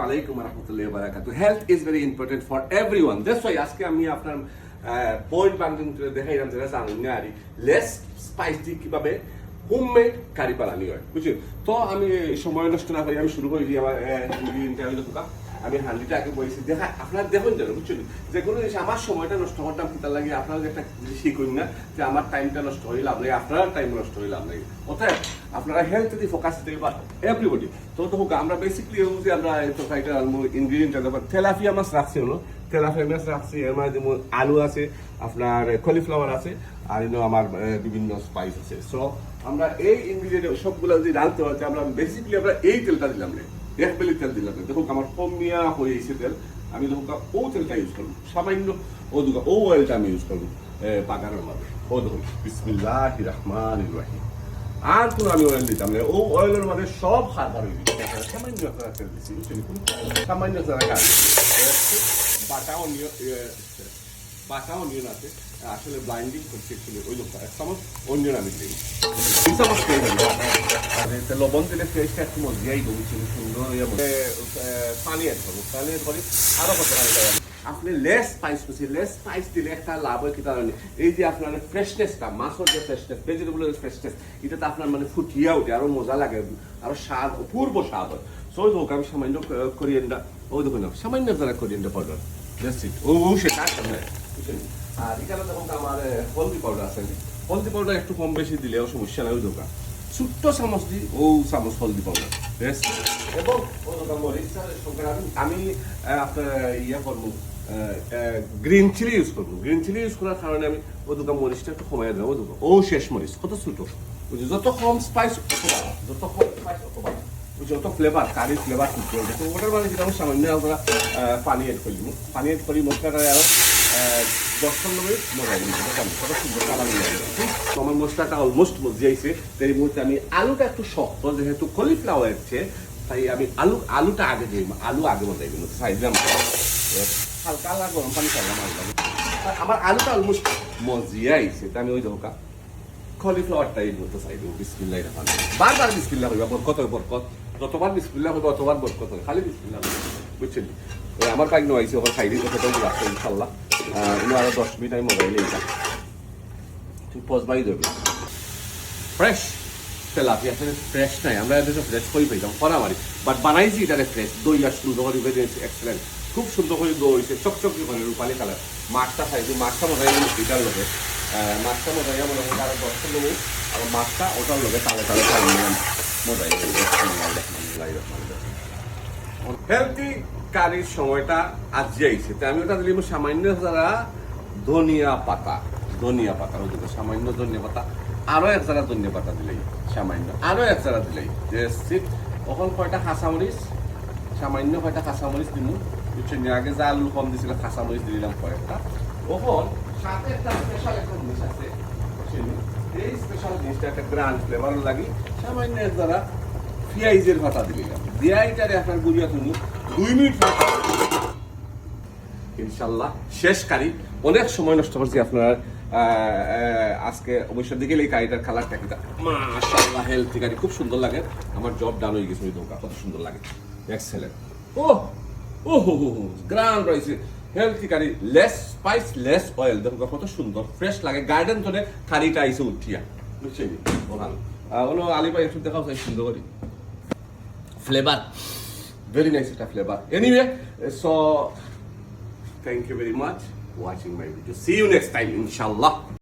আলাইকুম ওয়া রাহমাতুল্লাহি ওয়া বারাকাতুহু। Health is very important for everyone. That's why আজকে আমি আপনার পয়েন্ট বাংলিং দেখাইলাম যেটা জানেন না আর লেস স্পাইসি কিভাবে হোমমেড কারি বানানি হয়, বুঝছেন? তো আমি সময় নষ্ট না করি আমি শুরু করে দিই আমার ইন্টারভিউ। আমি হান্ডিটা আগে বলেছি দেখা আপনারা দেখুন যেন, বুঝছেন? যে কোনো জিনিস আমার সময়টা নষ্ট করতাম কিতা লাগে, আপনারা একটা জিনিস শিখুন না যে আমার টাইমটা নষ্ট হয়ে লাভ লাগে, আপনার টাইম নষ্ট হয়ে লাভ লাগে। অর্থাৎ আপনারা হেলথ যদি ফোকাস দিতে পারেন এভরিবডি তো তো হোক। আমরা বেসিকলি যে আমরা তরকারিটা ইনগ্রিডিয়েন্ট তেলাপিয়া মাছ রাখছি হলো, তেলাপিয়া মাছ রাখছি, এর মধ্যে যেমন আলু আছে, আপনার কলিফ্লাওয়ার আছে, আর আমার বিভিন্ন স্পাইস আছে। সো আমরা এই ইনগ্রিডিয়েন্ট সবগুলো যদি রাঁধতে হয় আমরা বেসিকলি আমরা এই তেলটা দিলাম না, এক বেলি তেল দিলাম। দেখুক আমার কমিয়া হয়ে গেছে তেল, আমি দেখুক ও তেলটা ইউজ করবো, সামান্য ও অয়েলটা আমি ইউজ করবো বাগানের মাঝে। ও দেখুন বিসমিল্লাহির রহমানির রহিম। আর কোনো আমি অয়েল দিতাম না, ও অয়েলের মধ্যে সব খাবার হয়ে দিচ্ছে। সামান্য একটা তেল দিচ্ছি, সামান্য বাটা অনিয়ন আছে, আসলে ব্লাইন্ডিং করছে ওই লোকটা। এক চামচ অনিয়ন আমি দিই, 2 চামচ তেল লবণ দিলে ফ্রেশটা একটু মজিয়াই বলছি সুন্দর। পানি অ্যাড করবো, পানি অ্যাড করি আরো কত আপনি লেস স্পাইস করছি। লেস স্পাইস দিলে একটা লাভ হয় কি কারণে, এই যে আপনার ফ্রেশনেসটা, মাছের যে ফ্রেশনেস, ভেজিটেবলের ফ্রেশনেস, এটা আপনার মানে ফুটিয়া উঠে, আরো মজা লাগে, আরো স্বাদ, অপূর্ব স্বাদ হয়। সো হোক আমি সামান্য কোরিয়ান্ডার, ও দেখুন সামান্য যারা কোরিয়ান্ডার পাউডার ও সেটা বুঝছেন। আর এখানে দেখুন আমার হলদি পাউডার আছে, হলদি পাউডার একটু কম বেশি দিলেও সমস্যা নাই। ওই দোকান ছোট্ট চামচ দিই, ও চামচ হলদি পাউডার এবং আমি আপনার ইয়ে করবো গ্রিন চিলি ইউজ করবো। গ্রিন চিলি ইউজ করার কারণে আমি ও দোকান মরিচটা একটু কমাই দেবো। ও দোকান ও শেষ মরিচ কত ছোটো, বুঝছি? যত কম স্পাইস যত কম স্পাইস অথবা যত ফ্লেভার, কারি ফ্লেভার করতে হবে। তো ওটার মানে যেটা আমি সামান্য আমরা পানি এড করি, পানি এড করি মশলাটা আরো 10-15 মিনিট মজাই দিই, কত সুন্দর কালার নিয়ে। আমার মশলাটা অলমোস্ট মজিয়েছে। এই মুহূর্তে আমি আলুটা একটু শক্ত, যেহেতু কলিফ্লাওয়ার হচ্ছে তাই আমি আলুটা আগে দিই, আলু আগে মজাই দিই সাইডে হালকা গরম পানি খাইলাম। আমার আলুটা অলমোস্ট মজিয়াইছে, তা আমি ওই ধোকা কলিফ্লাওয়ারটা এই মুহূর্তে চাইব। বিসমিল্লাহির রহমানির রহিম। বারবার বিসমিল্লাহ হইবা, বরকত হয় বরকত। যতবার বিসমিল্লাহ হইবা ততবার বরকত হয়, খালি বিসমিল্লাহ, বুঝছেন? আমার পাইক নয়ছে ওখানে খাই দিই, সেটাও রাখছে ইনশাল্লাহ। আরো 10 মিনিট আমি মোবাইলে এইটা ঠিক পজবাই দেবে। ফ্রেশ তেলাপিয়া ফ্রেশ নাই, আমরা এদেশে ফ্রেশ করে পাইতাম করা মারি, বাট বানাইছি এটারে ফ্রেশ। দই আর সুন্দর করে এক্সেলেন্ট, খুব সুন্দর করে দই হয়েছে, চকচকি করে রূপালি কালার। মাছটা খাইছি, মাছটা মজাই এটার লোকে, মাছটা মজাই মনে হয় আরো 10 মিনিট, আর মাছটা ওটার লোকে তালে তালে খাই নিলাম মজাই। হেলথি কারির সময়টা আজ যাইছে, তাই আমি ওটা দিলাম সামান্য যারা ধনিয়া পাতা ওদিকে সামান্য ধনিয়া পাতা, আরো এক যারা ধনিয়া পাতা দিলেই সামান্য, আরো এক যারা দিলেই তখন কয়টা কাঁচামরিচ, সামান্য কয়টা কাঁচামরিচ দিন, বুঝছেন? আগে যা আলু কম দিছিল কাঁচামরিচ দিলাম কয়েকটা। তখন সাথে একটা স্পেশাল একটা জিনিস আছে, এই স্পেশাল জিনিসটা একটা গ্রান্ড ফ্লেভার লাগি সামান্য এক যারা পেঁয়াজের পাতা দিলাম, দিয়াইটারে আপনার গুলিয়া তুমি 2 মিনিট ইনশাল্লাহ শেষ কারি। অনেক সময় নষ্ট করছি আপনার আজকে অবশ্যই দিকে এই কারিটার কালারটা কিন্তু মাশাআল্লাহ হেলথি কারি, খুব সুন্দর লাগে। আমার জব ডান হয়ে গেছে, ওই দোকা কত সুন্দর লাগে, এক্সেলেন্ট। ও হো গ্রান্ড রয়েছে হেলথি কারি, লেস স্পাইস লেস অয়েল। দেখুন কত সুন্দর ফ্রেশ লাগে, গার্ডেন ধরে কারিটা আইসে উঠিয়া, বুঝছেন? ওগুলো আলিপাই একটু দেখাও চাই সুন্দর করি ফ্লেভার, very nice এটা flavor. Anyway, so thank you very much for watching my video. See you next time, inshallah.